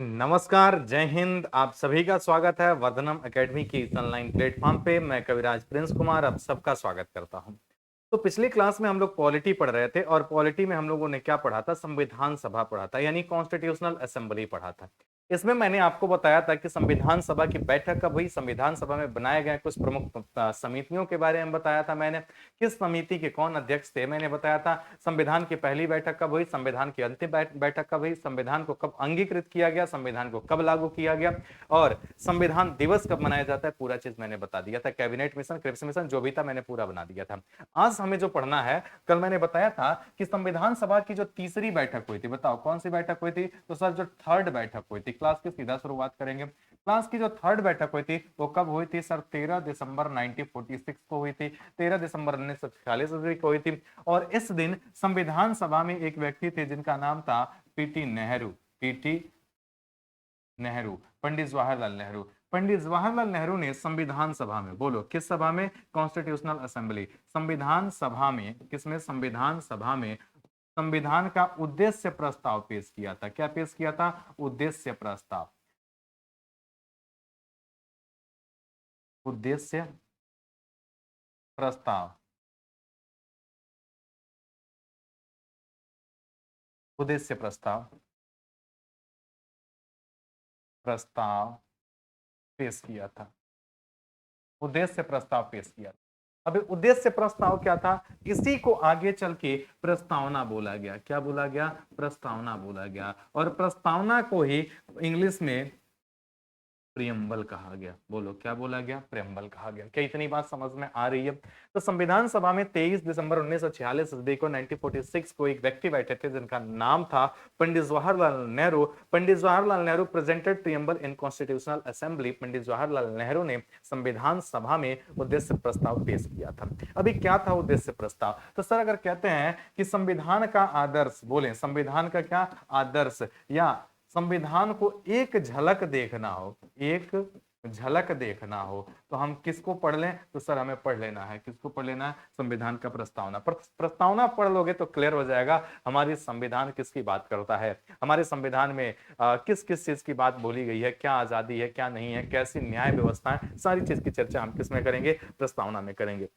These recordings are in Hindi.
नमस्कार, जय हिंद। आप सभी का स्वागत है वर्धनम एकेडमी की इस ऑनलाइन प्लेटफॉर्म पे। मैं कविराज प्रिंस कुमार आप सबका स्वागत करता हूं। तो पिछली क्लास में हम लोग पॉलिटी पढ़ रहे थे और पॉलिटी में हम लोगों ने क्या पढ़ा था? संविधान सभा पढ़ा था, यानी कॉन्स्टिट्यूशनल असेंबली पढ़ा था। इसमें मैंने आपको बताया था कि संविधान सभा की बैठक कब हुई, संविधान सभा में बनाए गए कुछ प्रमुख समितियों के बारे में बताया था मैंने। किस समिति के कौन अध्यक्ष थे मैंने बताया था। संविधान की पहली बैठक कब हुई, संविधान की अंतिम बैठक कब हुई, संविधान को कब अंगीकृत किया गया, संविधान को कब लागू किया गया और संविधान दिवस कब मनाया जाता है, पूरा चीज मैंने बता दिया था। कैबिनेट मिशन, क्रिप्स मिशन जो भी था मैंने पूरा बना दिया था। आज हमें जो पढ़ना है, कल मैंने बताया था कि संविधान सभा की जो तीसरी बैठक हुई थी, बताओ कौन सी बैठक हुई थी? तो सर जो थर्ड बैठक हुई थी, क्लास की सीधा शुरुआत करेंगे। क्लास की जो थर्ड बैठक हुई थी वो कब हुई थी सर? 13 दिसंबर 1946 को हुई थी। 13 दिसंबर 1946 को हुई थी। और इस दिन संविधान सभा में एक व्यक्ति थे जिनका नाम था पीटी नेहरू। पीटी नेहरू, पंडित जवाहरलाल नेहरू। पंडित जवाहरलाल नेहरू ने संविधान सभा में, बोलो किस सभा में? कॉन्स्टिट्यूशनल असेंबली, संविधान सभा में, किसमें? संविधान सभा में संविधान का उद्देश्य प्रस्ताव पेश किया था। क्या पेश किया था? उद्देश्य प्रस्ताव। उद्देश्य प्रस्ताव। उद्देश्य प्रस्ताव। प्रस्ताव पेश किया था। उद्देश्य प्रस्ताव पेश किया। अभी उद्देश्य प्रस्ताव क्या था? इसी को आगे चल के प्रस्तावना बोला गया। क्या बोला गया? प्रस्तावना बोला गया। और प्रस्तावना को ही इंग्लिश में प्रियम्बल कहा गया। बोलो क्या बोला गया? प्रियम्बल कहा गया। क्या इतनी बात समझ में आ रही है? तो संविधान सभा में 23 दिसंबर 1946 देखो 1946 को एक व्यक्ति बैठे थे जिनका नाम था पंडित जवाहरलाल नेहरू। पंडित जवाहरलाल नेहरू प्रेजेंटेड प्रियम्बल इन कॉन्स्टिट्यूशनल असेंबली। पंडित जवाहरलाल नेहरू ने संविधान सभा में उद्देश्य प्रस्ताव पेश किया था। अभी क्या था उद्देश्य प्रस्ताव? तो सर अगर कहते हैं कि संविधान का आदर्श, बोले संविधान का क्या आदर्श, या संविधान को एक झलक देखना हो, एक झलक देखना हो, तो हम किसको पढ़ लें? तो सर हमें पढ़ लेना है, किसको पढ़ लेना है? संविधान का प्रस्तावना। प्रस्तावना पढ़ लोगे तो क्लियर हो जाएगा हमारी संविधान किसकी बात करता है, हमारे संविधान में किस किस चीज की बात बोली गई है, क्या आजादी है क्या नहीं है, कैसी न्याय व्यवस्था है, सारी चीज की चर्चा हम किसमें करेंगे? प्रस्तावना में करेंगे।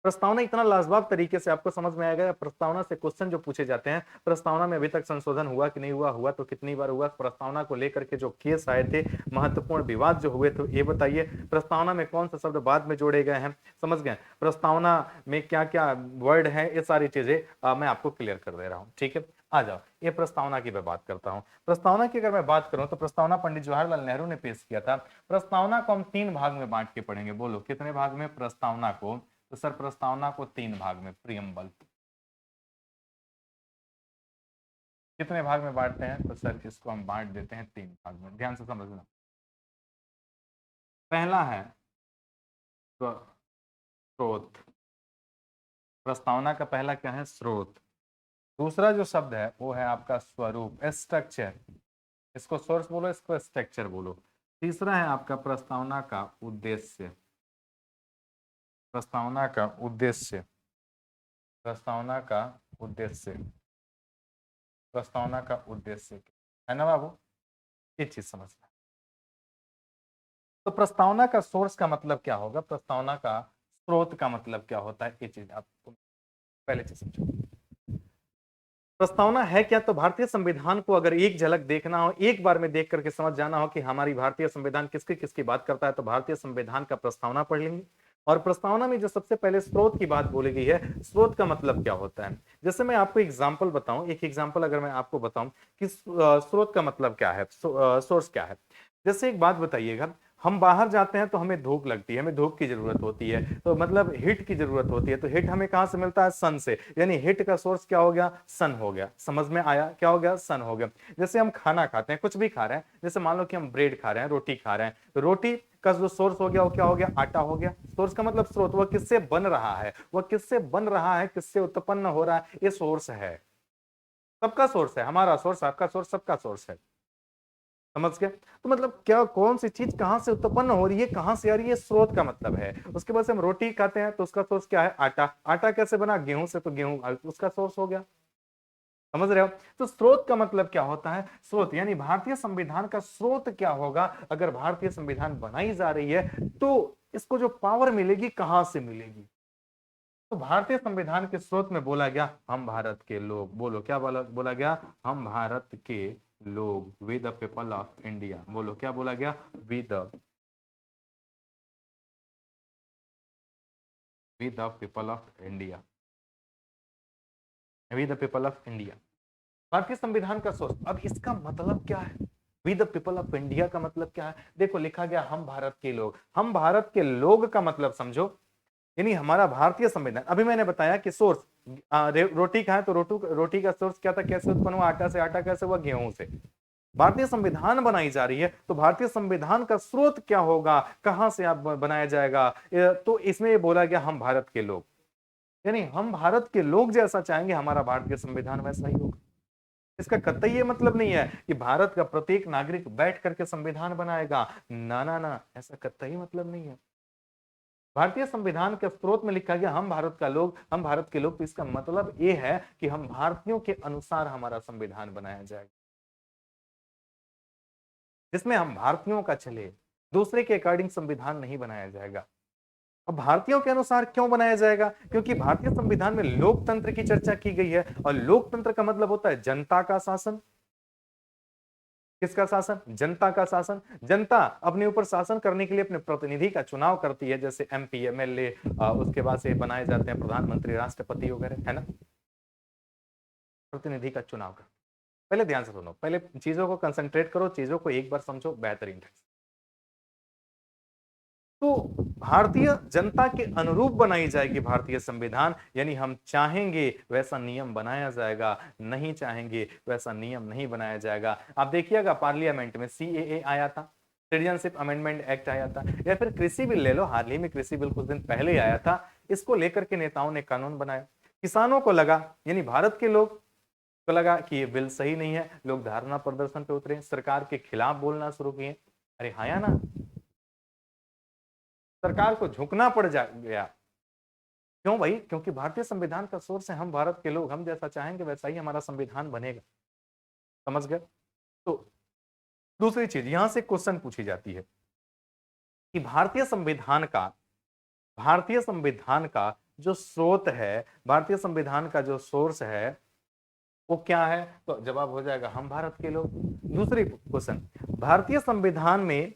प्रस्तावना इतना लाजवाब तरीके से आपको समझ में आएगा। प्रस्तावना से क्वेश्चन जो पूछे जाते हैं, प्रस्तावना में अभी तक संशोधन हुआ कि नहीं हुआ, हुआ तो कितनी बार हुआ, प्रस्तावना को लेकर के जो केस आए थे, महत्वपूर्ण विवाद जो हुए थे, ये बताइए। प्रस्तावना में कौन सा शब्द बाद में जोड़े गए हैं, समझ गए? प्रस्तावना में क्या क्या वर्ड है, ये सारी चीजें मैं आपको क्लियर कर दे रहा हूँ। ठीक है, आ जाओ, ये प्रस्तावना की मैं बात करता हूँ। प्रस्तावना की अगर मैं बात करूं तो प्रस्तावना पंडित जवाहरलाल नेहरू ने पेश किया था। प्रस्तावना को हम तीन भाग में बांट के पढ़ेंगे। बोलो कितने भाग में प्रस्तावना को? तो सर प्रस्तावना को तीन भाग में, प्रियम्बल। कितने भाग में बांटते हैं? तो सर इसको हम बांट देते हैं तीन भाग में, ध्यान से समझना। पहला है स्रोत। प्रस्तावना का पहला क्या है? स्रोत। दूसरा जो शब्द है वो है आपका स्वरूप, स्ट्रक्चर। इसको सोर्स बोलो, इसको स्ट्रक्चर बोलो। तीसरा है आपका प्रस्तावना का उद्देश्य। प्रस्तावना का उद्देश्य। प्रस्तावना का उद्देश्य। प्रस्तावना का उद्देश्य है ना बाबू? ये चीज समझना। तो प्रस्तावना का सोर्स का मतलब क्या होगा, प्रस्तावना का स्रोत का मतलब क्या होता है, ये चीज आपको पहले चीज समझो। प्रस्तावना है क्या? तो भारतीय संविधान को अगर एक झलक देखना हो, एक बार में देख करके समझ जाना हो कि हमारी भारतीय संविधान किसकी किसकी बात करता है, तो भारतीय संविधान का प्रस्तावना पढ़ लेंगे। और प्रस्तावना में जो सबसे पहले स्रोत की बात बोली गई है, स्रोत का मतलब क्या होता है? जैसे मैं आपको एग्जांपल बताऊं, एक एग्जांपल अगर मैं आपको बताऊं कि स्रोत का मतलब क्या है, सोर्स क्या है। जैसे एक बात बताइएगा, हम बाहर जाते हैं तो हमें धूप लगती है, हमें धूप की जरूरत होती है, तो मतलब हीट की जरूरत होती है। तो हीट हमें कहां से मिलता है? सन से। यानी हीट का सोर्स क्या हो गया? सन हो गया। समझ में आया? क्या हो गया? सन हो गया। जैसे हम खाना खाते हैं, कुछ भी खा रहे हैं, जैसे मान लो कि हम ब्रेड खा रहे हैं, रोटी खा रहे हैं, तो रोटी का जो सोर्स हो गया वो क्या हो गया? आटा हो गया। सोर्स का मतलब स्रोत, वह किससे बन रहा है, वह किससे बन रहा है, किससे उत्पन्न हो रहा है, ये सोर्स है। सबका सोर्स है, हमारा सोर्स, आपका सोर्स, सबका सोर्स है। समझ गए? तो मतलब क्या, कौन सी चीज कहां से उत्पन्न हो रही है, कहां से आ रही है, स्रोत का मतलब है। उसके बाद से हम रोटी खाते हैं तो उसका सोर्स क्या है? आटा। आटा कैसे बना? गेहूं से, तो गेहूं उसका सोर्स हो गया। समझ रहे हो? तो स्रोत का मतलब क्या होता है? स्रोत यानी भारतीय संविधान का स्रोत क्या होगा? अगर भारतीय संविधान बनाई जा रही है तो इसको जो पावर मिलेगी कहां से मिलेगी? तो भारतीय संविधान के स्रोत में बोला गया हम भारत के लोग, बोलो क्या बोला गया? हम भारत के लोग, we the people of India. बोलो क्या बोला गया? We the people of India, we the people of India. भारतीय संविधान का सोच, अब इसका मतलब क्या है? We the people of India का मतलब क्या है? देखो लिखा गया हम भारत के लोग। हम भारत के लोग का मतलब समझो, यानी हमारा भारतीय संविधान, अभी मैंने बताया कि सोर्स रोटी खाए तो रोटी का सोर्स क्या था, कैसे उत्पन्न हुआ, आटा से, आटा कैसे हुआ, गेहूं से। भारतीय संविधान बनाई जा रही है तो भारतीय संविधान का स्रोत क्या होगा, कहां से आप बनाया जाएगा? तो इसमें ये बोला गया हम भारत के लोग, यानी हम भारत के लोग जैसा चाहेंगे हमारा भारतीय संविधान वैसा ही होगा। इसका कतई ये मतलब नहीं है कि भारत का प्रत्येक नागरिक बैठ करके संविधान बनाएगा, ना ना ना, ऐसा कतई मतलब नहीं है। भारतीय संविधान के स्रोत में लिखा गया हम भारत का लोग, हम भारत के लोग, तो इसका मतलब ये है कि हम भारतीयों के अनुसार हमारा संविधान बनाया जाएगा, जिसमें हम भारतीयों का चले, दूसरे के अकॉर्डिंग संविधान नहीं बनाया जाएगा। अब भारतीयों के अनुसार क्यों बनाया जाएगा? क्योंकि भारतीय संविधान में लोकतंत्र की चर्चा की गई है, और लोकतंत्र का मतलब होता है जनता का शासन। किसका शासन? जनता का शासन। जनता अपने ऊपर शासन करने के लिए अपने प्रतिनिधि का चुनाव करती है, जैसे एमपी, एमएलए, उसके बाद से बनाए जाते हैं प्रधानमंत्री, राष्ट्रपति वगैरह, है ना? प्रतिनिधि का चुनाव कर, पहले ध्यान से सुनो, पहले चीजों को कंसंट्रेट करो, चीजों को एक बार समझो बेहतरीन ढंग से। तो भारतीय जनता के अनुरूप बनाई जाएगी भारतीय संविधान, यानी हम चाहेंगे वैसा नियम बनाया जाएगा, नहीं चाहेंगे वैसा नियम नहीं बनाया जाएगा। आप देखिएगा पार्लियामेंट में सीएए आया था, सिटीजनशिप अमेंडमेंट एक्ट आया था, या फिर कृषि बिल ले लो, हाल ही में कृषि बिल कुछ दिन पहले आया था। इसको लेकर के नेताओं ने कानून बनाया, किसानों को लगा, यानी भारत के लोग को लगा कि ये बिल सही नहीं है, लोग धरना प्रदर्शन पे उतरे, सरकार के खिलाफ बोलना शुरू किए। अरे हाँ या ना, सरकार को झुकना पड़ जा गया। क्यों भाई? क्योंकि भारतीय संविधान का सोर्स है हम भारत के लोग, हम जैसा चाहेंगे वैसा ही हमारा संविधान बनेगा। समझ गए? तो दूसरी चीज यहां से क्वेश्चन पूछी जाती है कि भारतीय संविधान का जो स्रोत है, भारतीय संविधान का जो सोर्स है वो क्या है? तो जवाब हो जाएगा हम भारत के लोग। दूसरी क्वेश्चन, भारतीय संविधान में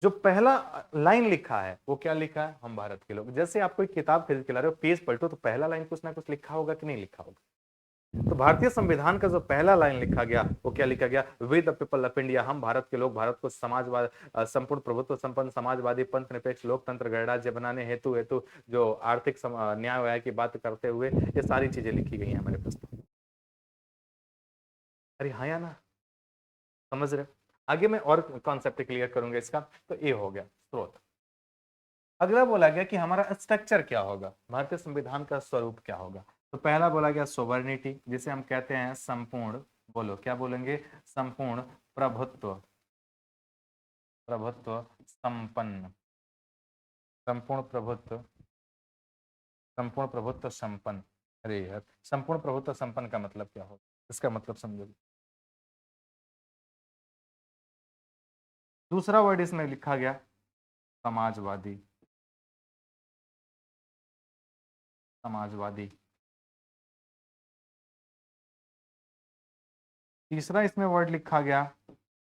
जो पहला लाइन लिखा है वो क्या लिखा है? हम भारत के लोग। जैसे आप कोई किताब खरीद के ला रहे हो, पेज पलटो तो पहला लाइन कुछ ना कुछ लिखा होगा कि नहीं लिखा होगा? तो भारतीय संविधान का जो पहला लाइन लिखा गया वो क्या लिखा गया? With the people of India, हम भारत के लोग भारत को समाजवाद, संपूर्ण प्रभुत्व संपन्न समाजवादी पंथ निरपेक्ष लोकतंत्र गणराज्य बनाने हेतु हेतु जो आर्थिक न्याय व्याय की बात करते हुए ये सारी चीजें लिखी गई हैं हमारे प्रस्ताव। अरे हाँ या ना, समझ रहे हो? आगे मैं और कॉन्सेप्ट क्लियर करूंगा इसका। तो ये हो गया स्रोत। अगला बोला गया कि हमारा स्ट्रक्चर क्या होगा, भारतीय संविधान का स्वरूप क्या होगा। तो पहला बोला गया सोवर्निटी, जिसे हम कहते हैं संपूर्ण, बोलो क्या बोलेंगे? संपूर्ण प्रभुत्व, प्रभुत्व संपन्न, संपूर्ण प्रभुत्व, संपूर्ण प्रभुत्व संपन्न। अरे यार, संपूर्ण प्रभुत्व संपन्न का मतलब क्या होगा? इसका मतलब समझो। दूसरा वर्ड इसमें लिखा गया समाजवादी, समाजवादी। तीसरा इसमें वर्ड लिखा गया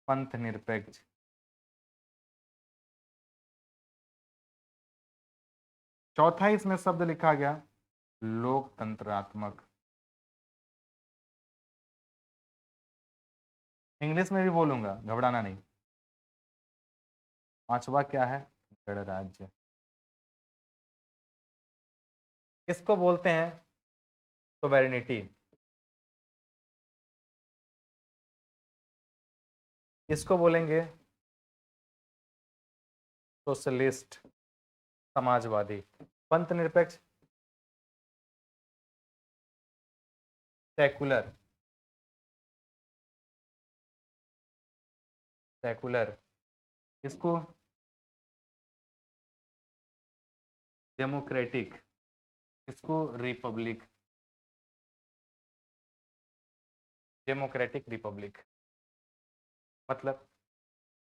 पंथ निरपेक्ष। चौथा इसमें शब्द लिखा गया लोकतंत्रात्मक। इंग्लिश में भी बोलूंगा, घबराना नहीं। पांचवा क्या है? गणराज्य। इसको बोलते हैं सोवेरेनिटी, इसको बोलेंगे सोशलिस्ट, समाजवादी। पंथ निरपेक्ष, सेकुलर, सेकुलर। इसको डेमोक्रेटिक, इसको रिपब्लिक। Democratic Republic. मतलब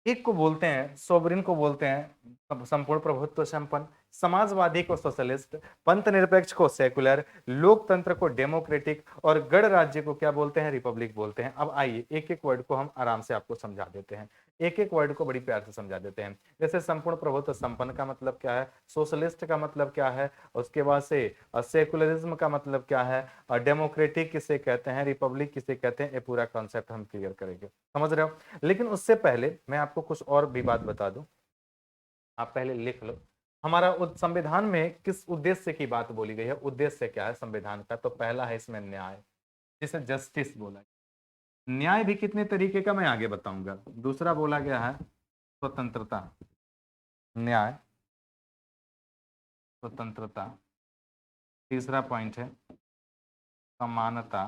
एक को बोलते हैं सोवरिन, को बोलते हैं संपूर्ण प्रभुत्व संपन्न, समाजवादी को सोशलिस्ट, पंथ निरपेक्ष को सेकुलर, लोकतंत्र को डेमोक्रेटिक और गणराज्य को क्या बोलते हैं, रिपब्लिक बोलते हैं। अब आइए एक एक वर्ड को हम आराम से आपको समझा देते हैं, एक एक वर्ड को बड़ी प्यार से समझा देते हैं। जैसे संपूर्ण प्रभुत्व संपन्न का मतलब क्या है, सोशलिस्ट का मतलब क्या है, उसके बाद से सेकुलरिज्म का मतलब क्या है, डेमोक्रेटिक किसे कहते हैं, रिपब्लिक किसे कहते हैं, ये पूरा कॉन्सेप्ट हम क्लियर करेंगे। समझ रहे हो? लेकिन उससे पहले मैं आपको कुछ और भी बात बता दूं, आप पहले लिख लो। हमारा संविधान में किस उद्देश्य की बात बोली गई है, उद्देश्य क्या है संविधान का? तो पहला है इसमें न्याय, जिसे जस्टिस बोला गया। न्याय भी कितने तरीके का मैं आगे बताऊंगा। दूसरा बोला गया है स्वतंत्रता, न्याय, स्वतंत्रता। तीसरा पॉइंट है समानता,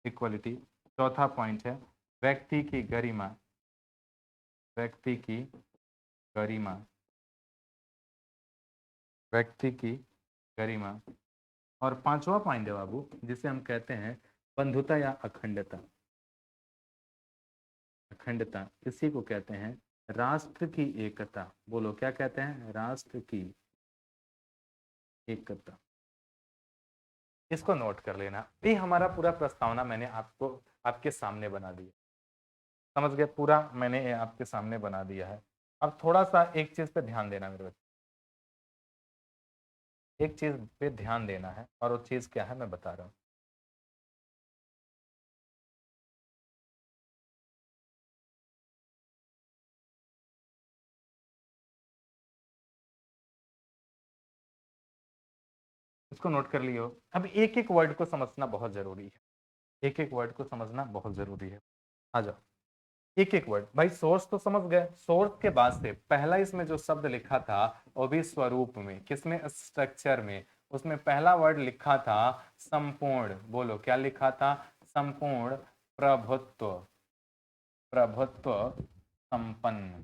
इक्वलिटी। चौथा पॉइंट है व्यक्ति की गरिमा, व्यक्ति की गरिमा, व्यक्ति की गरिमा। और पांचवा पॉइंट है बाबू, जिसे हम कहते हैं बंधुता या अखंडता, अखंडता। इसी को कहते हैं राष्ट्र की एकता। बोलो क्या कहते हैं, राष्ट्र की एकता। इसको नोट कर लेना। ये हमारा पूरा प्रस्तावना मैंने आपको आपके सामने बना दिया, समझ गए? पूरा मैंने ये आपके सामने बना दिया है। अब थोड़ा सा एक चीज पे ध्यान देना मेरे बच्चे, एक चीज पे ध्यान देना है, और वो चीज क्या है मैं बता रहा हूं। इसको नोट कर लियो। अब एक एक वर्ड को समझना बहुत जरूरी है, एक एक वर्ड को समझना बहुत जरूरी है। आ जाओ एक एक वर्ड। भाई सोर्स तो समझ गए, सोर्स के बाद से पहला इसमें जो शब्द लिखा था वो भी स्वरूप में, किसमें, स्ट्रक्चर में। उसमें पहला वर्ड लिखा था संपूर्ण। बोलो क्या लिखा था, संपूर्ण प्रभुत्व, प्रभुत्व संपन्न।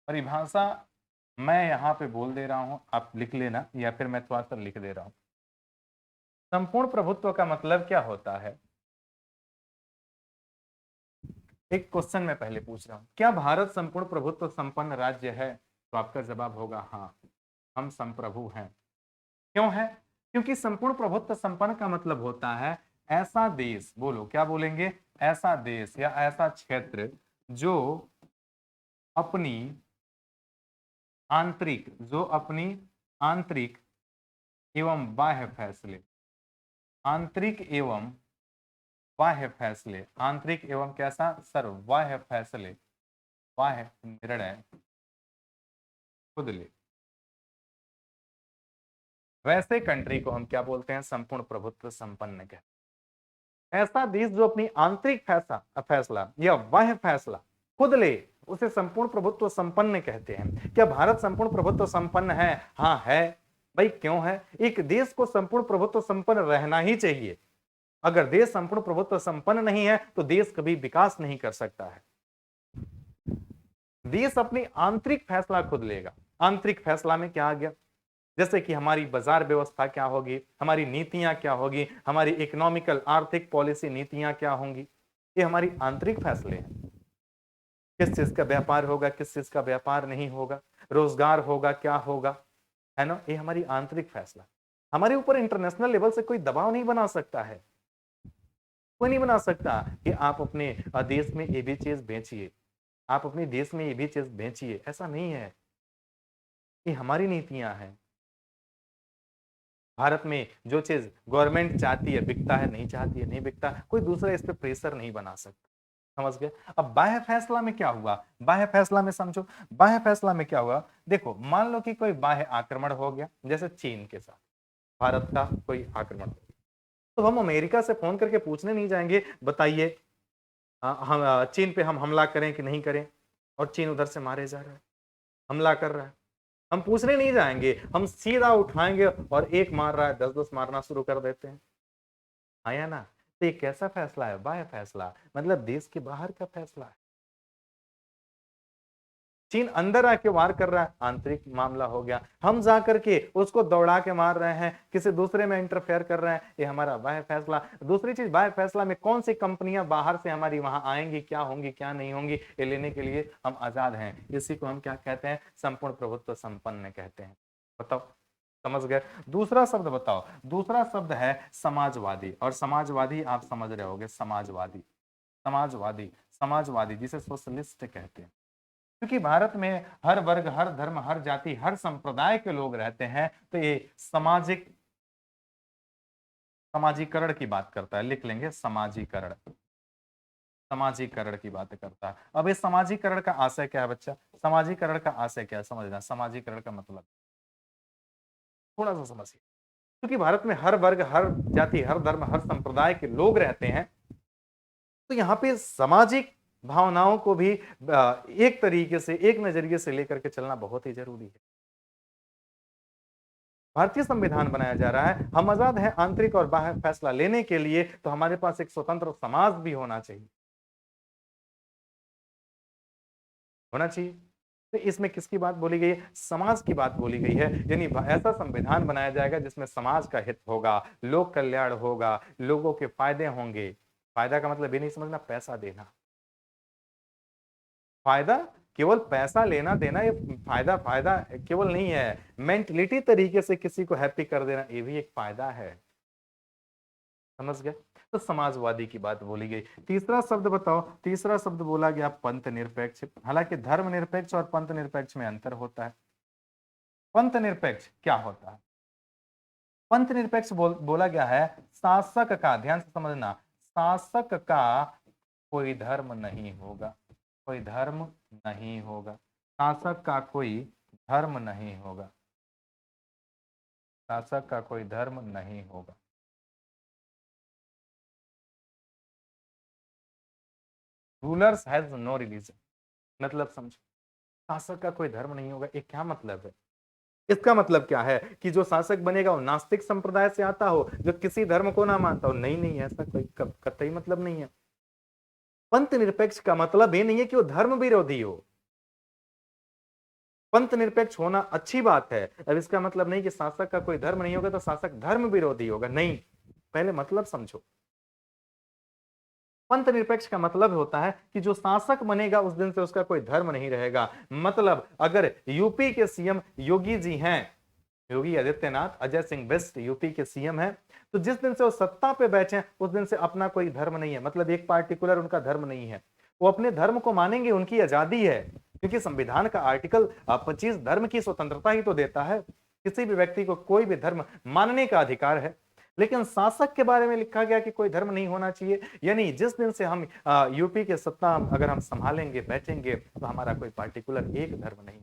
परिभाषा मैं यहाँ पे बोल दे रहा हूं, आप लिख लेना, या फिर मैं थोड़ा सा लिख दे रहा हूं। संपूर्ण प्रभुत्व का मतलब क्या होता है? एक क्वेश्चन मैं पहले पूछ रहा हूं, क्या भारत संपूर्ण प्रभुत्व संपन्न राज्य है? तो आपका जवाब होगा हाँ, हम संप्रभु हैं। क्यों है? क्योंकि संपूर्ण प्रभुत्व संपन्न का मतलब होता है ऐसा देश, बोलो क्या बोलेंगे, ऐसा देश या ऐसा क्षेत्र जो अपनी आंतरिक, जो अपनी आंतरिक एवं बाह्य फैसले, आंतरिक एवं बाह्य फैसले, आंतरिक एवं कैसा सर, बाह्य फैसले, बाह्य निर्णय खुद ले, वैसे कंट्री को हम क्या बोलते हैं, संपूर्ण प्रभुत्व संपन्न कहते हैं। ऐसा देश जो अपनी आंतरिक फैसला या बाह्य फैसला खुद ले, उसे संपूर्ण प्रभुत्व संपन्न कहते हैं। क्या भारत संपूर्ण प्रभुत्व संपन्न है? हाँ है। भाई क्यों है? एक देश को संपूर्ण प्रभुत्व संपन्न रहना ही चाहिए। अगर देश संपूर्ण प्रभुत्व संपन्न नहीं है तो देश कभी विकास नहीं कर सकता है। देश अपनी आंतरिक फैसला खुद लेगा। आंतरिक फैसला में क्या आ गया, जैसे कि हमारी बाजार व्यवस्था क्या होगी, हमारी नीतियां क्या होगी, हमारी इकोनॉमिकल आर्थिक पॉलिसी नीतियां क्या होंगी, ये हमारी आंतरिक फैसले हैं। किस चीज का व्यापार होगा, किस चीज का व्यापार नहीं होगा, रोजगार होगा क्या होगा, है ना, ये हमारी आंतरिक फैसला। हमारे ऊपर इंटरनेशनल लेवल से कोई दबाव नहीं बना सकता है, कोई नहीं बना सकता कि आप अपने देश में ये भी चीज बेचिए, आप अपने देश में ये भी चीज बेचिए, ऐसा नहीं है। ये हमारी नीतियां हैं। भारत में जो चीज गवर्नमेंट चाहती है बिकता है, नहीं चाहती है नहीं बिकता, कोई दूसरा इस पे प्रेशर नहीं बना सकता। समझ गए? अब बाह्य फैसला में क्या हुआ, बाह्य फैसला में समझो, बाह्य फैसला में क्या हुआ। देखो मान लो कि कोई बाह्य आक्रमण हो गया, जैसे चीन के साथ भारत का कोई आक्रमण हो गया, तो हम अमेरिका से फोन करके पूछने नहीं जाएंगे, बताइए हम चीन पे हम हमला करें कि नहीं करें, और चीन उधर से मारे जा रहा है, हमला कर रहा है। हम पूछने नहीं जाएंगे, हम सीधा उठाएंगे और एक मार रहा है 10-10 मारना शुरू कर देते हैं। आया ना? तो ये कैसा फैसला है, बाह्य फैसला, मतलब देश के बाहर का फैसला है। चीन अंदर आके वार कर रहा है, आंतरिक मामला हो गया। हम जा करके उसको दौड़ा के मार रहे हैं, किसी दूसरे में इंटरफेयर कर रहे हैं, ये हमारा बाह्य फैसला। दूसरी चीज, बाह्य फैसला में कौन सी कंपनियां बाहर से हमारी वहां आएंगी, क्या होंगी क्या नहीं होंगी, ये लेने के लिए हम आजाद हैं। इसी को हम क्या कहते हैं? संपूर्ण प्रभुत्व संपन्न कहते हैं। बताओ, समझ गए? दूसरा शब्द बताओ। दूसरा शब्द है समाजवादी। और समाजवादी आप समझ रहे होगे, समाजवादी, समाजवादी, समाजवादी जिसे सोशलिस्ट कहते हैं। क्योंकि भारत में हर वर्ग, हर धर्म, हर जाति, हर संप्रदाय के लोग रहते हैं, तो ये समाजीकरण की बात करता है। लिख लेंगे, समाजीकरण, समाजीकरण की बात करता है। अब इस समाजीकरण का आशय क्या है बच्चा? समाजीकरण का आशय क्या है समझना। समाजीकरण का मतलब थोड़ा सा समझिए। क्योंकि भारत में हर वर्ग, हर जाति, हर धर्म, हर संप्रदाय के लोग रहते हैं, तो यहाँ पे सामाजिक भावनाओं को भी एक तरीके से, एक नजरिए से लेकर के चलना बहुत ही जरूरी है। भारतीय संविधान बनाया जा रहा है, हम आजाद हैं आंतरिक और बाह्य फैसला लेने के लिए, तो हमारे पास एक स्वतंत्र समाज भी होना चाहिए, होना चाहिए। तो इसमें किसकी बात बोली गई है? समाज की बात बोली गई है। यानी ऐसा संविधान बनाया जाएगा जिसमें समाज का हित होगा, लोक कल्याण होगा, लोगों के फायदे होंगे। फायदा का मतलब ये नहीं समझना पैसा देना। फायदा केवल पैसा लेना देना, ये फायदा फायदा केवल नहीं है। मेंटलिटी तरीके से किसी को हैप्पी कर देना, ये भी एक फायदा है। समझ गए? तो समाजवादी की बात बोली गई। तीसरा शब्द बताओ। तीसरा शब्द बोला गया पंथ निरपेक्ष। हालांकि धर्म निरपेक्ष और पंथ निरपेक्ष में अंतर होता है। पंथ निरपेक्ष क्या होता है? पंथ निरपेक्ष बोला गया है शासक का, ध्यान से समझना, शासक का कोई धर्म नहीं होगा, कोई धर्म नहीं होगा, शासक का कोई धर्म नहीं होगा, शासक का कोई धर्म नहीं होगा। रूलर्स हैज नो रिलीजन, मतलब समझो, शासक का कोई धर्म नहीं होगा। ये क्या मतलब है? इसका मतलब क्या है कि जो शासक बनेगा वो नास्तिक संप्रदाय से आता हो, जो किसी धर्म को ना मानता हो? नहीं नहीं, ऐसा कोई कतई मतलब नहीं है। पंथ निरपेक्ष का मतलब ये नहीं है कि वो धर्म विरोधी हो। पंथ निरपेक्ष होना अच्छी बात है। अब इसका मतलब नहीं कि शासक का कोई धर्म नहीं होगा तो शासक धर्म विरोधी होगा, नहीं। पहले मतलब समझो। पंथ निरपेक्ष का मतलब होता है कि जो शासक बनेगा उस दिन से उसका कोई धर्म नहीं रहेगा। मतलब अगर यूपी के सीएम योगी जी हैं, योगी आदित्यनाथ, अजय सिंह बिस्ट यूपी के सीएम हैं, तो जिस दिन से वो सत्ता पे बैठे हैं उस दिन से अपना कोई धर्म नहीं है। मतलब एक पार्टिकुलर उनका धर्म नहीं है, वो अपने धर्म को मानेंगे, उनकी आजादी है। क्योंकि संविधान का आर्टिकल 25 धर्म की स्वतंत्रता ही तो देता है। किसी भी व्यक्ति को कोई भी धर्म मानने का अधिकार है। लेकिन शासक के बारे में लिखा गया कि कोई धर्म नहीं होना चाहिए। यानी जिस दिन से हम यूपी के सत्ता अगर हम संभालेंगे, बैठेंगे, तो हमारा कोई पार्टिकुलर एक धर्म नहीं।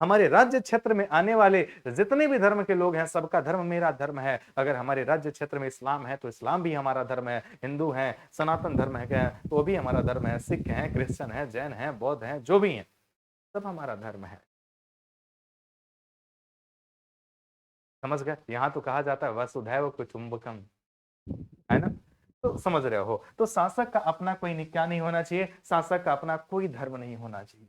हमारे राज्य क्षेत्र में आने वाले जितने भी धर्म के लोग हैं, सबका धर्म मेरा धर्म है। अगर हमारे राज्य क्षेत्र में इस्लाम है तो इस्लाम भी हमारा धर्म है, हिंदू है, सनातन धर्म है क्या तो वो भी हमारा धर्म है, सिख है, क्रिश्चियन है, जैन है, बौद्ध है, जो भी है सब हमारा धर्म है। समझ गए? यहां तो कहा जाता है वसुधैव कुटुंबकम, है ना? तो समझ रहे हो? तो शासक का अपना कोई क्या नहीं होना चाहिए? शासक का अपना कोई धर्म नहीं होना चाहिए।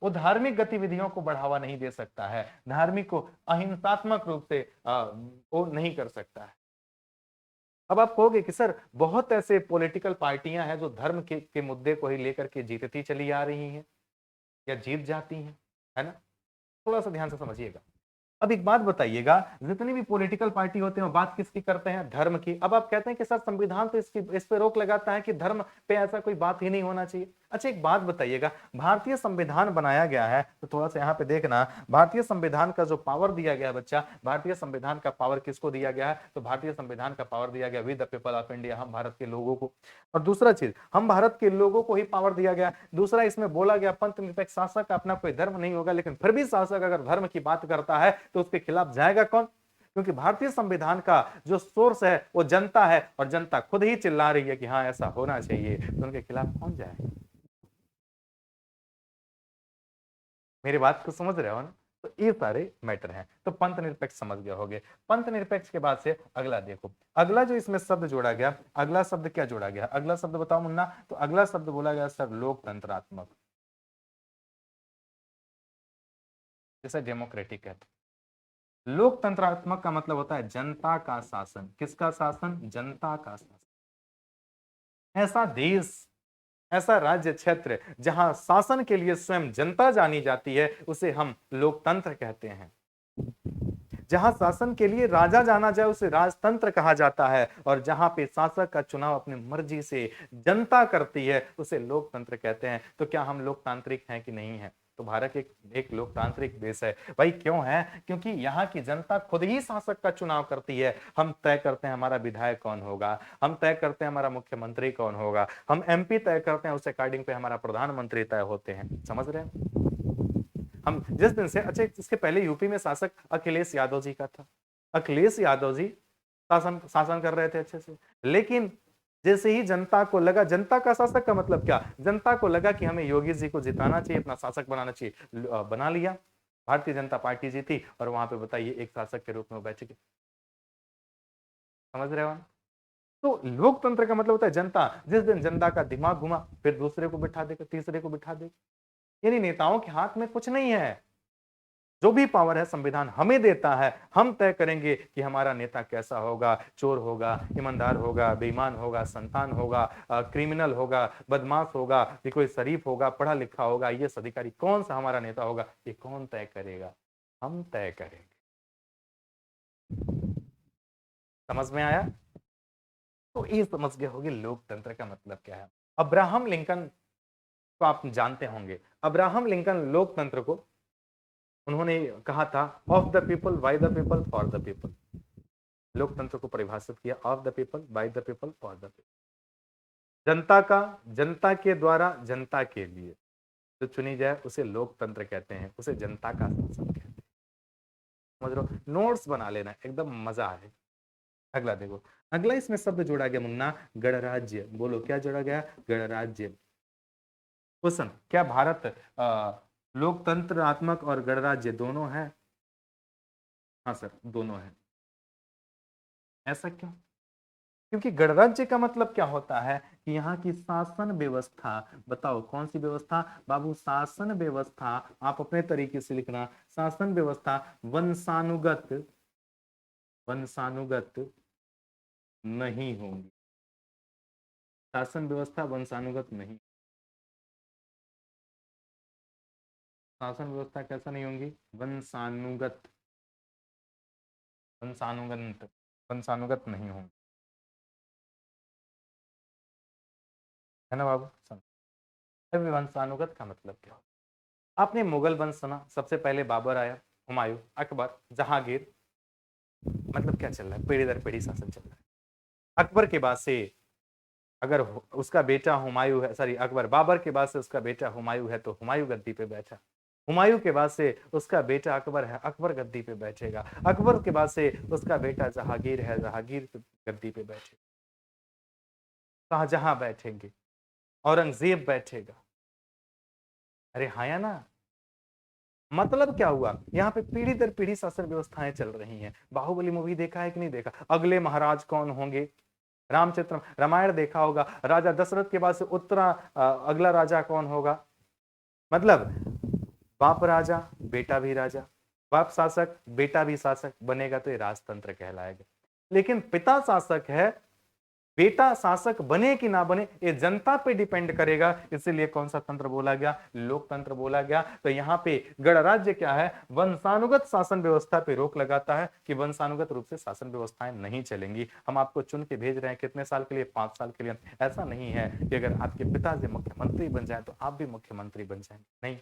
वो धार्मिक गतिविधियों को बढ़ावा नहीं दे सकता है, धार्मिक को अहिंसात्मक रूप से वो नहीं कर सकता है। अब आप कहोगे कि सर बहुत ऐसे पॉलिटिकल पार्टियां हैं जो धर्म के मुद्दे को ही लेकर के जीतती चली आ रही हैं या जीत जाती हैं, है ना? थोड़ा सा ध्यान से समझिएगा। अब एक बात बताइएगा, जितनी भी पॉलिटिकल पार्टी होते हैं बात किसकी करते हैं? धर्म की। अब आप कहते हैं कि सर संविधान तो इस पे रोक लगाता है कि धर्म पे ऐसा कोई बात ही नहीं होना चाहिए। अच्छा एक बात बताइएगा, भारतीय संविधान बनाया गया है तो थोड़ा सा यहाँ पे देखना, भारतीय संविधान का जो पावर दिया गया है बच्चा, भारतीय संविधान का पावर किसको दिया गया है? तो भारतीय संविधान का पावर दिया गया we the people of India, हम भारत के लोगों को। और दूसरा चीज, हम भारत के लोगों को ही पावर दिया गया। दूसरा इसमें बोला गया पंथ निरपेक्ष, शासक का अपना कोई धर्म नहीं होगा। लेकिन फिर भी शासक अगर धर्म की बात करता है तो उसके खिलाफ जाएगा कौन? क्योंकि भारतीय संविधान का जो सोर्स है वो जनता है, और जनता खुद ही चिल्ला रही है कि हाँ ऐसा होना चाहिए, तो उनके खिलाफ कौन जाए? मेरी बात को समझ रहे हो ना? तो ये सारे मैटर हैं। तो पंथ निरपेक्ष समझ गए होगे। पंथ निरपेक्ष के बाद से अगला देखो, अगला जो इसमें शब्द जोड़ा गया, अगला शब्द क्या जोड़ा गया? अगला शब्द बताओ मुन्ना। तो अगला शब्द बोला गया सर लोकतंत्रात्मक। जिसे डेमोक्रेटिक कहते हैं। लोकतंत्रात्मक का मतलब होता है जनता का शासन। किसका शासन? जनता का शासन। ऐसा देश, ऐसा राज्य क्षेत्र जहां शासन के लिए स्वयं जनता जानी जाती है, उसे हम लोकतंत्र कहते हैं। जहां शासन के लिए राजा जाना जाए, उसे राजतंत्र कहा जाता है। और जहां पे शासक का चुनाव अपनी मर्जी से जनता करती है, उसे लोकतंत्र कहते हैं। तो क्या हम लोकतांत्रिक हैं कि नहीं है? तो भारत एक लोकतांत्रिक देश है भाई। क्यों है? क्योंकि यहाँ की जनता खुद ही शासक का चुनाव करती है। हम तय करते हैं हमारा विधायक कौन होगा, हम तय करते हैं हमारा मुख्यमंत्री कौन होगा, हम एमपी तय करते हैं, उस अकॉर्डिंग पे हमारा प्रधानमंत्री तय होते हैं। समझ रहे हैं? हम जिस दिन से, अच्छा इसके पहले यूपी में शासक अखिलेश यादव जी का था। अखिलेश यादव जी शासन कर रहे थे अच्छे से, लेकिन जैसे ही जनता को लगा, जनता का शासक का मतलब क्या, जनता को लगा कि हमें योगी जी को जिताना चाहिए, अपना शासक बनाना चाहिए, बना लिया। भारतीय जनता पार्टी जीती और वहां पे बताइए एक शासक के रूप में बैठ गए। समझ रहे हो? तो लोकतंत्र का मतलब होता है जनता। जिस दिन जनता का दिमाग घुमा, फिर दूसरे को बिठा देगा, तीसरे को बिठा देगा। यानी नेताओं के हाथ में कुछ नहीं है। जो भी पावर है संविधान हमें देता है। हम तय करेंगे कि हमारा नेता कैसा होगा, चोर होगा, ईमानदार होगा, बेईमान होगा, संतान होगा, क्रिमिनल होगा, बदमाश होगा, कि कोई शरीफ होगा, पढ़ा लिखा होगा, आईएएस अधिकारी, कौन सा हमारा नेता होगा, ये कौन तय करेगा? हम तय करेंगे। समझ में आया? तो ये समझ गए होंगे लोकतंत्र का मतलब क्या है। अब्राहम लिंकन को आप जानते होंगे। अब्राहम लिंकन लोकतंत्र को उन्होंने कहा था of the people, by the people, for the people. लोकतंत्र को परिभाषित किया of the people, by the people, for the people. जनता का, जनता के द्वारा, जनता के लिए जो चुनी जाए उसे लोकतंत्र कहते हैं, उसे जनता का शासन कहते हैं। समझ रहे हो? नोट्स बना लेना, एकदम मजा है। अगला देखो, अगला इसमें शब्द जोड़ा गया मुन्ना, गणराज्य। बोलो क्या जोड़ा गया? गणराज्य। क्वेश्चन, क्या भारत लोकतंत्रात्मक और गणराज्य दोनों है? हाँ सर, दोनों है। ऐसा क्यों? क्योंकि गणराज्य का मतलब क्या होता है कि यहाँ की शासन व्यवस्था, बताओ कौन सी व्यवस्था बाबू? शासन व्यवस्था। आप अपने तरीके से लिखना, शासन व्यवस्था वंशानुगत, वंशानुगत नहीं होंगी। शासन व्यवस्था वंशानुगत नहीं। शासन व्यवस्था कैसा नहीं होंगी? वंशानुगत, वंशानुगत, वंशानुगत नहीं होंगी, है ना बाबू? अभी वंशानुगत का मतलब क्या होता है? आपने मुगल वंश सुना, सबसे पहले बाबर आया, हुमायूं, अकबर, जहांगीर। मतलब क्या चल रहा है? पीढ़ी दर पीढ़ी शासन चल रहा है। अकबर के बाद से अगर उसका बेटा हुमायूं है, सॉरी अकबर, बाबर के बाद से उसका बेटा हुमायूं है तो हुमायूं गद्दी पे बैठा। हुमायूं के बाद से उसका बेटा अकबर है, अकबर गद्दी पे बैठेगा। अकबर के बाद से उसका बेटा जहांगीर है, जहांगीर गद्दी पे बैठेगा। शाहजहां बैठेंगे, औरंगजेब बैठेगा। अरे हाँ या ना? मतलब क्या हुआ? यहाँ पे पीढ़ी दर पीढ़ी शासन व्यवस्थाएं चल रही हैं। बाहुबली मूवी देखा है कि नहीं देखा? अगले महाराज कौन होंगे? रामचरित्र रामायण देखा होगा, राजा दशरथ के बाद से अगला राजा कौन होगा? मतलब बाप राजा, बेटा भी राजा, बाप शासक, बेटा भी शासक बनेगा तो ये राजतंत्र कहलाएगा। लेकिन पिता शासक है, बेटा शासक बने कि ना बने ये जनता पे डिपेंड करेगा। इसीलिए कौन सा तंत्र बोला गया? लोकतंत्र बोला गया। तो यहाँ पे गणराज्य क्या है? वंशानुगत शासन व्यवस्था पे रोक लगाता है कि वंशानुगत रूप से शासन व्यवस्थाएं नहीं चलेंगी। हम आपको चुन के भेज रहे हैं कितने साल के लिए? 5 साल के लिए। ऐसा नहीं है कि अगर आपके पिताजी मुख्यमंत्री बन जाए तो आप भी मुख्यमंत्री बन जाएंगे, नहीं।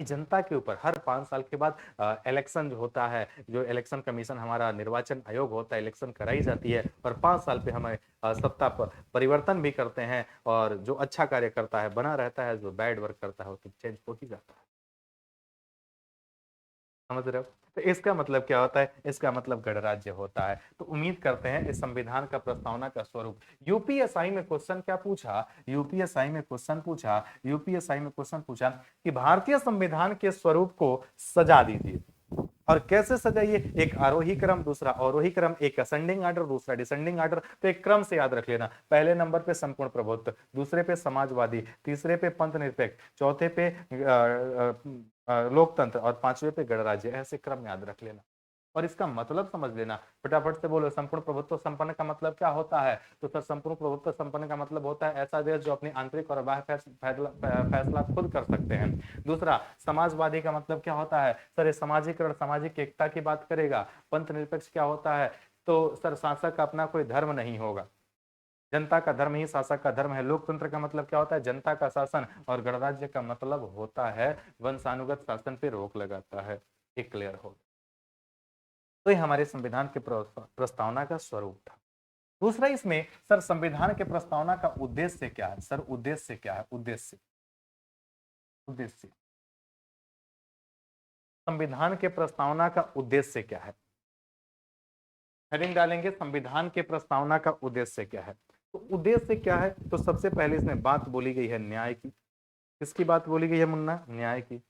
जनता के ऊपर हर 5 साल के बाद इलेक्शन जो होता है, जो इलेक्शन कमीशन हमारा निर्वाचन आयोग होता है, इलेक्शन कराई जाती है और 5 साल पे हमें सत्ता परिवर्तन भी करते हैं। और जो अच्छा कार्य करता है बना रहता है, जो बैड वर्क करता है वो तो चेंज हो ही जाता है। समझ रहे हो? तो इसका मतलब क्या होता है? इसका मतलब गणराज्य होता है। तो उम्मीद करते हैं इस संविधान का प्रस्तावना का स्वरूप, यूपीएसआई में क्वेश्चन क्या पूछा? यूपीएसआई में क्वेश्चन पूछा, यूपीएसआई में क्वेश्चन पूछा कि भारतीय संविधान के स्वरूप को सजा दीजिए। और कैसे सजाइए, एक आरोही क्रम, दूसरा अवरोही क्रम, एक असेंडिंग ऑर्डर, दूसरा डिसेंडिंग ऑर्डर। तो एक क्रम से याद रख लेना, पहले नंबर पे संपूर्ण प्रभुत्व, दूसरे पे समाजवादी, तीसरे पे पंथ निरपेक्ष, चौथे पे लोकतंत्र और पांचवे पे गणराज्य। ऐसे क्रम याद रख लेना और इसका मतलब समझ लेना। फटाफट से बोलो, संपूर्ण प्रभुत्व संपन्न का मतलब क्या होता है? तो सर संपूर्ण प्रभुत्व संपन्न का मतलब होता है ऐसा देश जो अपनी आंतरिक और बाह्य फैसला खुद कर सकते हैं। दूसरा, समाजवादी का मतलब क्या होता है? सर ये सामाजिकरण, सामाजिक एकता की बात करेगा। पंथ निरपेक्ष क्या होता है? तो सर शासक का अपना कोई धर्म नहीं होगा, जनता का धर्म ही शासक का धर्म है। लोकतंत्र का मतलब क्या होता है? जनता का शासन। और गणराज्य का मतलब होता है वंशानुगत शासन पे रोक लगाता है। ये क्लियर हो, तो ये हमारे संविधान के प्रस्तावना का स्वरूप था। दूसरा, इसमें सर संविधान के प्रस्तावना का उद्देश्य क्या है? सर उद्देश्य क्या है? उद्देश्य, उद्देश्य संविधान के प्रस्तावना का उद्देश्य क्या है? हेडिंग डालेंगे, संविधान के प्रस्तावना का उद्देश्य क्या है। तो उद्देश्य क्या है? तो सबसे पहले इसमें बात बोली गई है न्याय की। किसकी बात बोली गई है मुन्ना? न्याय की।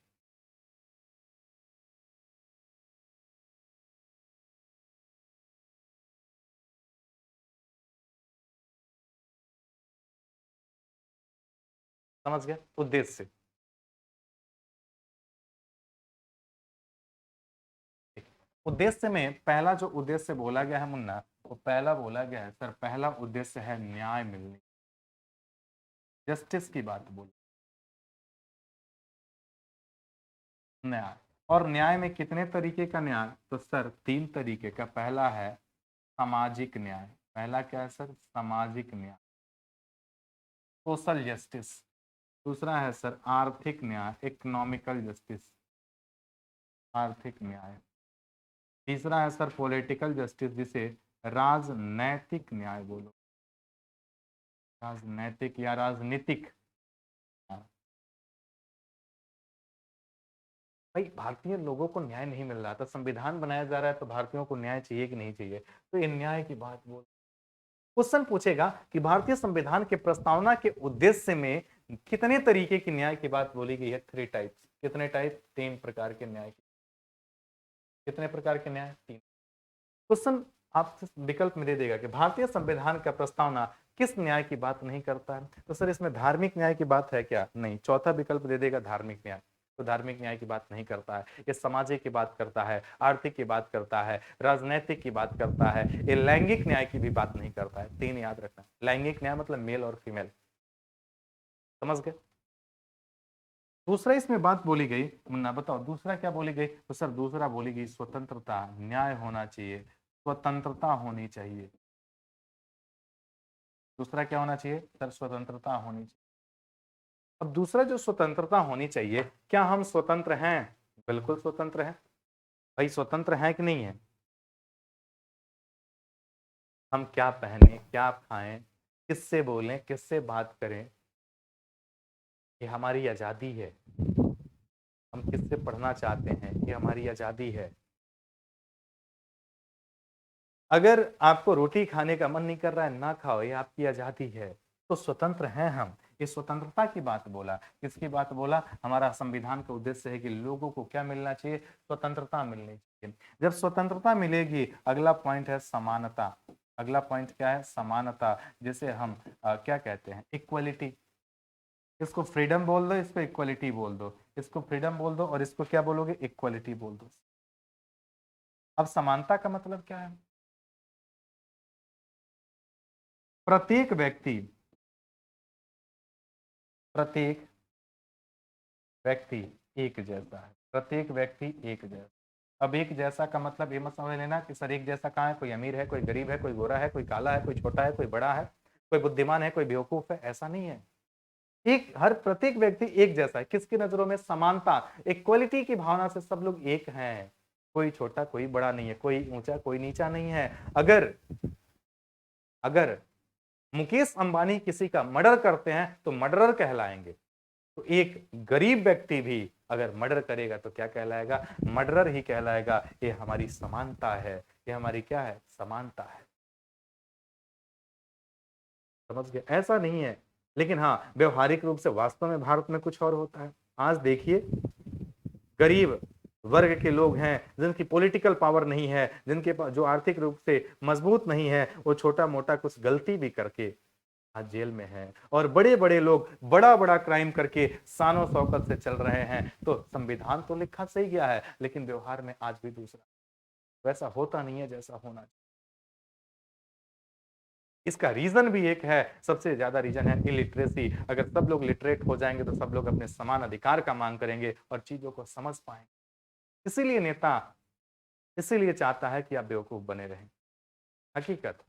समझ गया उद्देश्य। उद्देश्य में पहला जो उद्देश्य बोला गया है मुन्ना, वो पहला बोला गया है सर, पहला उद्देश्य है न्याय मिलने, जस्टिस की बात बोली। न्याय, और न्याय में कितने तरीके का न्याय? तो सर तीन तरीके का। पहला है सामाजिक न्याय। पहला क्या है सर? सामाजिक न्याय, सोशल जस्टिस। दूसरा है सर आर्थिक न्याय, इकोनॉमिकल जस्टिस, आर्थिक न्याय। तीसरा है सर पॉलिटिकल जस्टिस, जिसे राजनैतिक न्याय बोलो, राजनैतिक या राजनीतिक। भाई भारतीय लोगों को न्याय नहीं मिल रहा था, संविधान बनाया जा रहा है, तो भारतीयों को न्याय चाहिए कि नहीं चाहिए? तो ये न्याय की बात बोल। क्वेश्चन पूछेगा कि भारतीय संविधान के प्रस्तावना के उद्देश्य में कितने तरीके की न्याय की बात बोली गई है? Three types. कितने टाइप? तीन प्रकार के न्याय। कितने प्रकार के न्याय? तीन। क्वेश्चन आपसे विकल्प में दे देगा कि भारतीय संविधान का प्रस्तावना किस न्याय की बात नहीं करता है? तो सर इसमें धार्मिक न्याय की बात है क्या? नहीं। चौथा विकल्प दे देगा धार्मिक न्याय, तो धार्मिक न्याय की बात नहीं करता है। ये सामाजिक की बात करता है, आर्थिक की बात करता है, राजनैतिक की बात करता है, ये लैंगिक न्याय की भी बात नहीं करता है। तीन याद रखना। लैंगिक न्याय मतलब मेल और फीमेल। समझ गए? दूसरा इसमें बात बोली गई मुन्ना, बताओ दूसरा क्या बोली गई? तो सर दूसरा बोली गई स्वतंत्रता, न्याय होना चाहिए, स्वतंत्रता होनी चाहिए। दूसरा क्या होना चाहिए? सर स्वतंत्रता होनी चाहिए। अब दूसरा जो स्वतंत्रता होनी चाहिए, क्या हम स्वतंत्र हैं? बिल्कुल स्वतंत्र हैं। भाई स्वतंत्र हैं कि नहीं है? हम क्या पहने, क्या खाएं, किससे बोलें, किससे बात करें, ये हमारी आजादी है। हम किससे पढ़ना चाहते हैं, ये हमारी आजादी है। अगर आपको रोटी खाने का मन नहीं कर रहा है, ना खाओ, ये आपकी आजादी है। तो स्वतंत्र हैं हम। इस स्वतंत्रता की बात बोला। किसकी बात बोला? हमारा संविधान का उद्देश्य है कि लोगों को क्या मिलना चाहिए? स्वतंत्रता मिलनी चाहिए। जब स्वतंत्रता मिलेगी, अगला पॉइंट है समानता। अगला पॉइंट क्या है? समानता। जिसे हम क्या कहते हैं? इक्वलिटी। इसको फ्रीडम बोल दो, इसको इक्वलिटी बोल दो। इसको फ्रीडम बोल दो और इसको क्या बोलोगे? इक्वलिटी बोल दो। अब समानता का मतलब क्या है? प्रत्येक व्यक्ति, प्रत्येक व्यक्ति एक जैसा है। प्रत्येक व्यक्ति एक जैसा। अब एक जैसा का मतलब ये मत समझ लेना कि सर एक जैसा कहाँ है? कोई अमीर है, कोई गरीब है, कोई गोरा है, कोई काला है, कोई छोटा है, कोई बड़ा है, कोई बुद्धिमान है, कोई बेवकूफ है, ऐसा नहीं है। एक हर प्रत्येक व्यक्ति एक जैसा है। किसकी नजरों में? समानता, इक्वलिटी की भावना से सब लोग एक हैं। कोई छोटा कोई बड़ा नहीं है, कोई ऊंचा कोई नीचा नहीं है। अगर अगर मुकेश अंबानी किसी का मर्डर करते हैं तो मर्डरर कहलाएंगे, तो एक गरीब व्यक्ति भी अगर मर्डर करेगा तो क्या कहलाएगा? मर्डरर ही कहलाएगा। ये हमारी समानता है, ये हमारी क्या है? समानता है। समझ गए? ऐसा नहीं है, लेकिन हाँ व्यवहारिक रूप से वास्तव में भारत में कुछ और होता है। आज देखिए, गरीब वर्ग के लोग हैं, जिनकी पॉलिटिकल पावर नहीं है, जिनके पास जो आर्थिक रूप से मजबूत नहीं है, वो छोटा मोटा कुछ गलती भी करके आज जेल में है। और बड़े बड़े लोग बड़ा बड़ा क्राइम करके शानो शौकत से चल रहे हैं। तो संविधान तो लिखा सही गया है, लेकिन व्यवहार में आज भी दूसरा, वैसा होता नहीं है जैसा होना चाहिए। इसका रीजन भी एक है, सबसे ज्यादा रीजन है इलिटरेसी। अगर सब लोग लिटरेट हो जाएंगे तो सब लोग अपने समान अधिकार का मांग करेंगे और चीजों को समझ पाएंगे। इसीलिए नेता इसीलिए चाहता है कि आप बेवकूफ बने रहें। हकीकत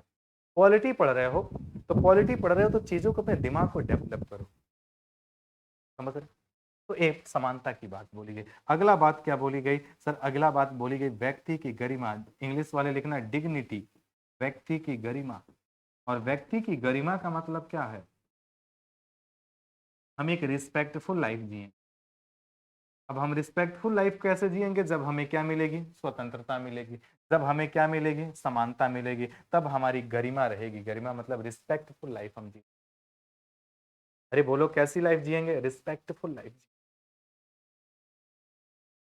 पॉलिटी पढ़ रहे हो तो चीजों को, अपने दिमाग को डेवलप करो। समझ रहे? तो एक समानता की बात बोली गई। अगला बात क्या बोली गई सर? अगला बात बोली गई व्यक्ति की गरिमा। इंग्लिश वाले लिखना डिग्निटी, व्यक्ति की गरिमा। और व्यक्ति की गरिमा का मतलब क्या है? हम एक रिस्पेक्टफुल लाइफ जिए। अब हम रिस्पेक्टफुल लाइफ कैसे जिएंगे? जब हमें क्या मिलेगी? स्वतंत्रता मिलेगी। जब हमें क्या मिलेगी? समानता मिलेगी। तब हमारी गरिमा रहेगी। गरिमा मतलब रिस्पेक्टफुल लाइफ हम जिए। अरे बोलो कैसी लाइफ जिएंगे? Respectful life.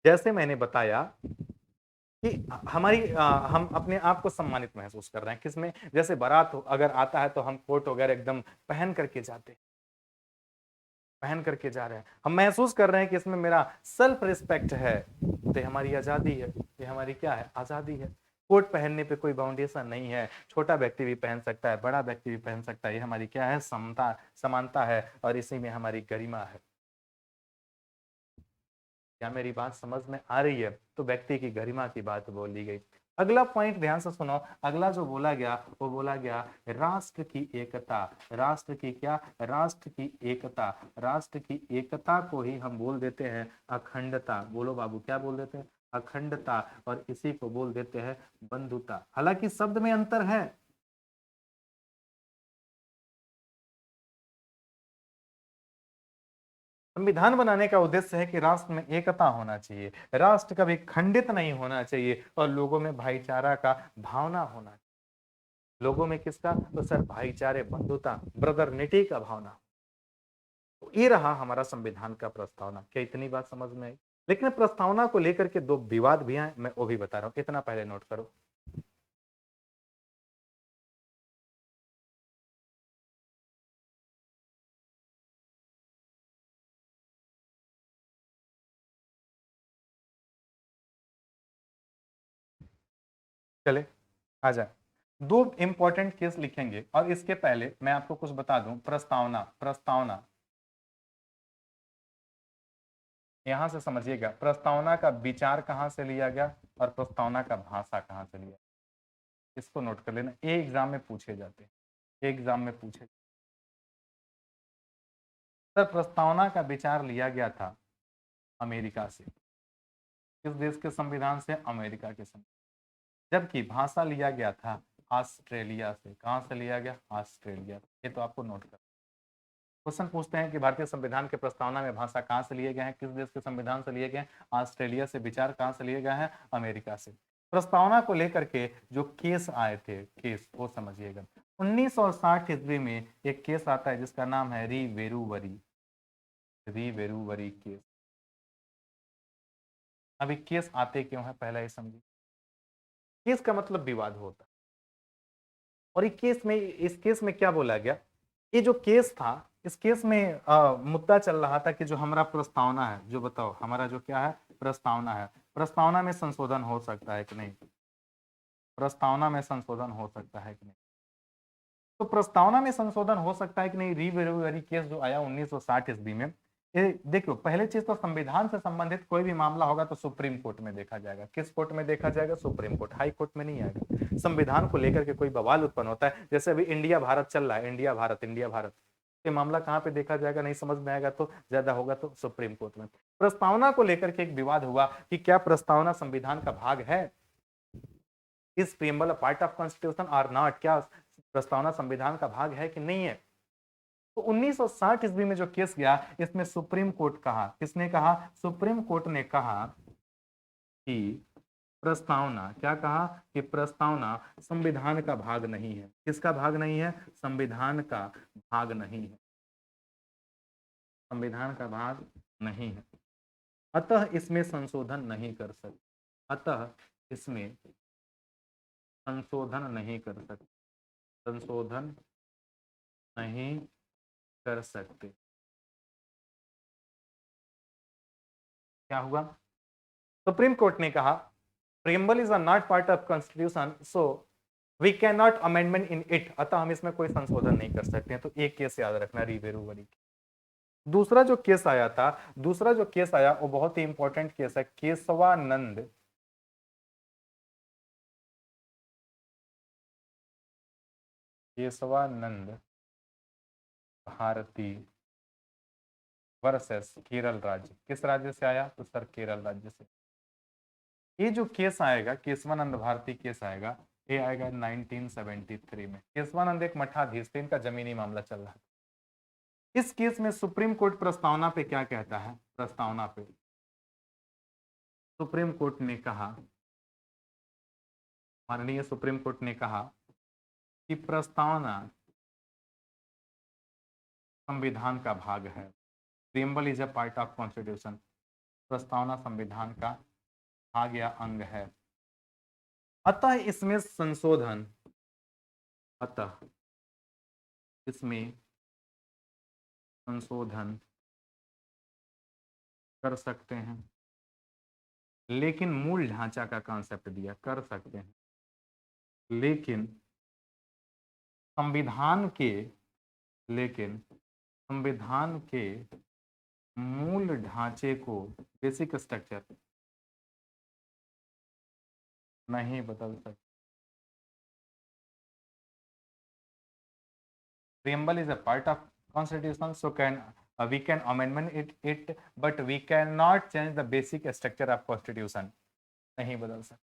जैसे मैंने बताया कि हम अपने आप को सम्मानित महसूस कर रहे हैं किसमें? जैसे बारात अगर आता है तो हम कोट वगैरह एकदम पहन करके जाते हैं, पहन करके जा रहे हैं। हम महसूस कर रहे हैं कि इसमें मेरा सेल्फ रिस्पेक्ट है। तो ये हमारी आजादी है। ये हमारी क्या है? आजादी है। कोट पहनने पे कोई बाउंडेशन नहीं है। छोटा व्यक्ति भी पहन सकता है, बड़ा व्यक्ति भी पहन सकता है। ये हमारी क्या है? समता, समानता है। और इसी में हमारी गरिमा है। क्या मेरी बात समझ में आ रही है? तो व्यक्ति की गरिमा की बात बोली गई। अगला पॉइंट ध्यान से सुनो। अगला जो बोला गया वो बोला गया राष्ट्र की एकता। राष्ट्र की क्या? राष्ट्र की एकता। राष्ट्र की एकता को ही हम बोल देते हैं अखंडता। बोलो बाबू, क्या बोल देते हैं? अखंडता। और इसी को बोल देते हैं बंधुता। हालांकि शब्द में अंतर है। संविधान बनाने का उद्देश्य है कि राष्ट्र में एकता होना चाहिए, राष्ट्र कभी खंडित नहीं होना चाहिए, और लोगों में भाईचारा का भावना होना चाहिए। लोगों में किसका? तो सर भाईचारे, बंधुता, ब्रदरनिटी का भावना। तो ये रहा हमारा संविधान का प्रस्तावना। क्या इतनी बात समझ में आई? लेकिन प्रस्तावना को लेकर के दो विवाद भी हैं, मैं वो भी बता रहा हूं। इतना पहले नोट करो। चले आ जाए। दो इंपॉर्टेंट केस लिखेंगे, और इसके पहले मैं आपको कुछ बता दूं। प्रस्तावना, प्रस्तावना यहां से समझिएगा, प्रस्तावना का विचार कहां से लिया गया और प्रस्तावना का भाषा कहां से लिया। इसको नोट कर लेना, ये एग्जाम में पूछे जाते हैं। एग्जाम में पूछे। सर प्रस्तावना का विचार लिया गया था अमेरिका से। किस देश के संविधान से? अमेरिका के संविधान। जबकि भाषा लिया गया था ऑस्ट्रेलिया से। कहां से लिया गया? ऑस्ट्रेलिया। ये तो आपको नोट कर। क्वेश्चन पूछते हैं कि भारतीय संविधान के प्रस्तावना में भाषा कहां से लिए गए हैं? किस देश के संविधान से लिए गए हैं? ऑस्ट्रेलिया से। विचार कहां से लिए गए हैं? अमेरिका से। प्रस्तावना को लेकर के जो केस आए थे, केस वो समझिएगा। 1960 ईस्वी में एक केस आता है जिसका नाम है री वेरुवरी। री वेरुवरी केस। अभी केस आते क्यों है पहला ये समझिए। केस का मतलब विवाद होता है। और इस केस में क्या बोला गया? ये जो केस था, इस केस में मुद्दा चल रहा था कि जो हमारा प्रस्तावना है, जो बताओ हमारा जो क्या है प्रस्तावना है, प्रस्तावना में संशोधन हो सकता है कि नहीं? प्रस्तावना में संशोधन हो सकता है कि नहीं? तो प्रस्तावना में संशोधन हो सकता है कि नहीं? रीवेरी केस जो आया 1960 ईस्वी में, ये देखो पहले चीज तो संविधान से संबंधित कोई भी मामला होगा तो सुप्रीम कोर्ट में देखा जाएगा। किस कोर्ट में देखा जाएगा? Supreme court. हाई कोर्ट में नहीं आएगा। संविधान को लेकर के कोई बवाल उत्पन्न होता है, जैसे अभी इंडिया भारत चल रहा है, इंडिया भारत, इंडिया भारत, ये मामला कहाँ पे देखा जाएगा? नहीं समझ में आएगा तो ज्यादा होगा तो सुप्रीम कोर्ट में। प्रस्तावना को लेकर के एक विवाद हुआ कि क्या प्रस्तावना संविधान का भाग है? Is preamble a part of constitution और नॉट? क्या प्रस्तावना संविधान का भाग है कि नहीं है? तो 1960 ईस्वी में जो केस गया, इसमें सुप्रीम कोर्ट कहा, किसने कहा? सुप्रीम कोर्ट ने कहा कि प्रस्तावना, क्या कहा? कि प्रस्तावना संविधान का भाग नहीं है। किसका भाग नहीं है? संविधान का भाग नहीं है। संविधान का भाग नहीं है। अतः इसमें संशोधन नहीं कर सकते, अतः इसमें संशोधन नहीं कर सकते, संशोधन नहीं कर सकते। क्या हुआ? सुप्रीम कोर्ट ने कहा preamble is not part of constitution, so we can not amendment in it, अतः हम इसमें कोई संशोधन नहीं कर सकते हैं। तो एक केस याद रखना, रिवेरुवरी। दूसरा जो केस आया था, दूसरा जो केस आया वो बहुत ही इंपॉर्टेंट केस है, केशवानंद भारती वर्सेस केरल राज्य। किस राज्य से आया? तो सर केरल राज्य से। ये जो केस आएगा, केशवानंद भारती केस आएगा, ये आएगा 1973 में। केशवानंद एक मठाधीश थे, इनका जमीनी मामला चल रहा है। इस केस में सुप्रीम कोर्ट प्रस्तावना पे क्या कहता है? प्रस्तावना पे सुप्रीम कोर्ट ने कहा, माननीय सुप्रीम कोर्ट ने कहा कि प्रस्तावना संविधान का भाग है। Preamble is a part of constitution, प्रस्तावना संविधान का भाग या अंग है, अतः इसमें संशोधन, अतः इसमें संशोधन कर सकते हैं। लेकिन मूल ढांचा का कॉन्सेप्ट दिया, कर सकते हैं, लेकिन संविधान के, लेकिन संविधान के मूल ढांचे को, बेसिक स्ट्रक्चर नहीं बदल सकते। Preamble is a part of constitution, so we can amendment it, but we cannot change the basic structure of constitution, नहीं बदल सकते।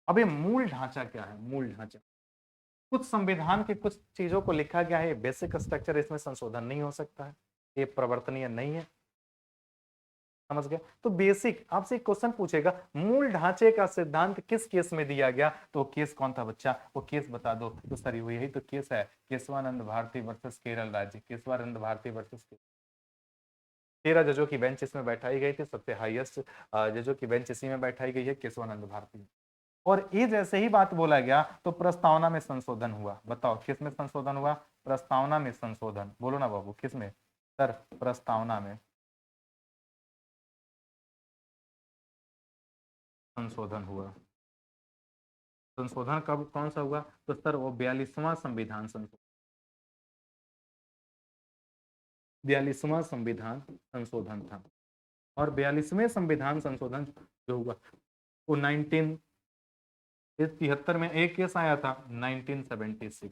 अब ये मूल ढांचा क्या है? मूल ढांचा कुछ संविधान के कुछ चीजों को लिखा गया है, बेसिक स्ट्रक्चर, इसमें संशोधन नहीं हो सकता है, ये प्रवर्तनीय नहीं है। समझ गया? तो बेसिक आपसे एक क्वेश्चन पूछेगा, मूल ढांचे का सिद्धांत किस केस में दिया गया? तो केस कौन था बच्चा? वो केस बता दो। तो सर यही तो केस है, केशवानंद भारती वर्सेस केरल राज्य। केशवानंद भारती वर्सेस 13 जजों की बेंच इसमें बैठाई गई थी, सबसे हाईएस्ट जजों की बेंच इसी में बैठाई गई है, केशवानंद भारती। और ये जैसे ही बात बोला गया तो प्रस्तावना में संशोधन हुआ। बताओ किस में संशोधन हुआ? प्रस्तावना में संशोधन। बोलो ना बाबू, किस में? सर प्रस्तावना में संशोधन हुआ। संशोधन कब, कौन सा हुआ? तो सर वो 42वां संविधान संशोधन, 42वां संविधान संशोधन था। और 42वें संविधान संशोधन जो हुआ वो 1973 में एक केस आया था 1976।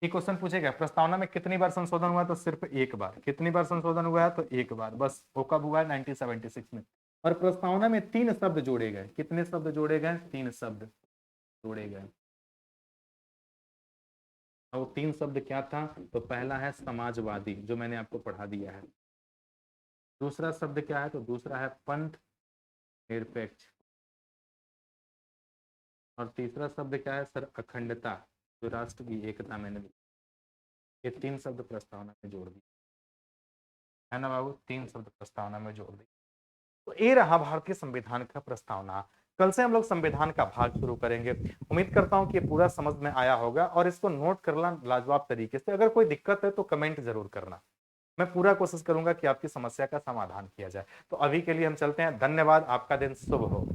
एक क्वेश्चन पूछेगा प्रस्तावना में कितनी बार संशोधन हुआ? तो सिर्फ एक बार। कितनी बार संशोधन हुआ है? तो एक बार बस। वो कब हुआ है? 1976 में। और प्रस्तावना में 3 शब्द जोड़े गए। कितने शब्द जोड़े गए? 3 शब्द जोड़े गए। और 3 शब्द क्या था? तो पहला है समाजवादी, जो मैंने आपको पढ़ा दिया है। दूसरा शब्द क्या है? तो दूसरा है पंथ निरपेक्ष। और तीसरा शब्द क्या है सर? अखंडता, जो राष्ट्र की एकता मैंने दी। ये 3 शब्द प्रस्तावना में जोड़ दी है ना बाबू? 3 शब्द प्रस्तावना में जोड़ दी। तो ये रहा भारतीय संविधान का प्रस्तावना। कल से हम लोग संविधान का भाग शुरू करेंगे। उम्मीद करता हूं कि पूरा समझ में आया होगा और इसको नोट करना लाजवाब तरीके से। अगर कोई दिक्कत है तो कमेंट जरूर करना, मैं पूरा कोशिश करूंगा कि आपकी समस्या का समाधान किया जाए। तो अभी के लिए हम चलते हैं। धन्यवाद, आपका दिन शुभ हो।